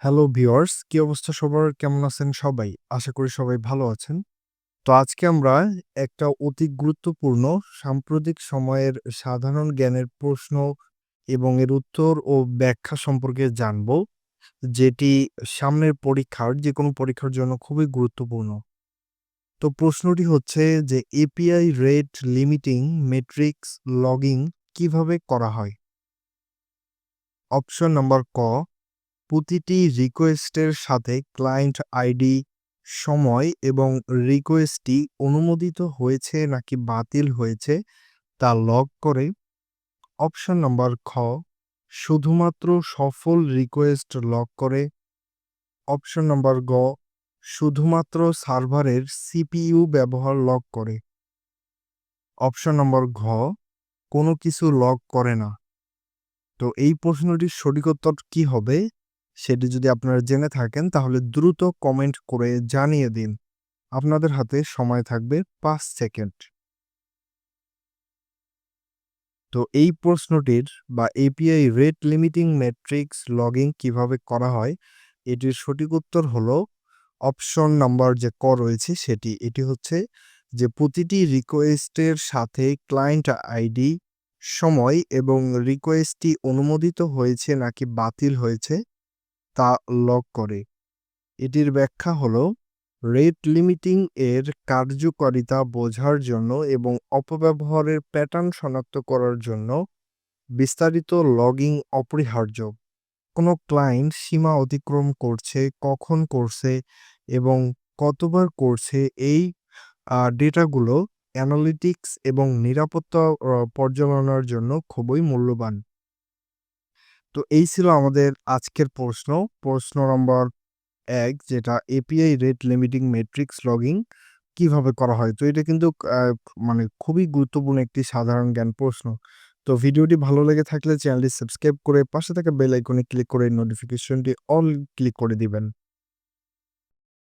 Hello viewers, কি অবস্থা সবার? কেমন আছেন সবাই? আশা করি সবাই ভালো আছেন। তো আজকে আমরা একটা অতি গুরুত্বপূর্ণ সাম্প্রতিক সময়ের সাধারণ জ্ঞানের প্রশ্ন এবং এর উত্তর ও ব্যাখ্যা সম্পর্কে জানব, যেটি সামনের পরীক্ষার যেকোনো পরীক্ষার জন্য খুবই গুরুত্বপূর্ণ। তো প্রশ্নটি হচ্ছে যে API rate limiting metrics logging কিভাবে করা হয়? অপশন নাম্বার ক, প্রতিটি রিকোয়েস্টের সাথে ক্লায়েন্ট আইডি, সময় এবং রিকোয়েস্টটি অনুমোদিত হয়েছে নাকি বাতিল হয়েছে তা লগ করে। অপশন নাম্বার খ, শুধুমাত্র সফল রিকোয়েস্ট লগ করে। অপশন নাম্বার গ, শুধুমাত্র সার্ভারের সিপিইউ ব্যবহার লগ করে। অপশন নম্বর ঘ, কোনো কিছু লগ করে না। তো এই প্রশ্নটির সঠিক উত্তর কি হবে সেটি যদি আপনারা জেনে থাকেন তাহলে দ্রুত কমেন্ট করে জানিয়ে দিন। আপনাদের হাতে সময় থাকবে ৫ সেকেন্ড। তো এই প্রশ্নটির বা API rate limiting matrix logging কিভাবে করা হয়, এটির সঠিক উত্তর হলো অপশন নাম্বার যে ক রয়েছে সেটি। এটি হচ্ছে যে প্রতিটি রিকোয়েস্টের সাথে ক্লায়েন্ট আইডি, সময় এবং রিকোয়েস্টটি অনুমোদিত হয়েছে নাকি বাতিল হয়েছে তা লগ করে। এটির ব্যাখ্যা হলো রেট লিমিটিং এর কার্যকারিতা বোঝার জন্য এবং অপব্যবহারের প্যাটার্ন শনাক্ত করার জন্য বিস্তারিত লগিং অপরিহার্য। কোনো ক্লায়েন্ট সীমা অতিক্রম করছে, কখন করছে এবং কতবার করছে, এই ডেটাগুলো অ্যানালিটিক্স এবং নিরাপত্তা পর্যালোচনার জন্য খুবই মূল্যবান। তো এই ছিল আমাদের আজকের প্রশ্ন। প্রশ্ন নম্বর ১, যেটা API rate limiting metrics logging কিভাবে করা হয়? তো এটা কিন্তু মানে খুবই গুরুত্বপূর্ণ একটি সাধারণ জ্ঞান প্রশ্ন। তো ভিডিওটি ভালো লেগে থাকলে চ্যানেলটি সাবস্ক্রাইব করে পাশে থাকা বেল আইকনে ক্লিক করে নোটিফিকেশনটি অল ক্লিক করে দিবেন।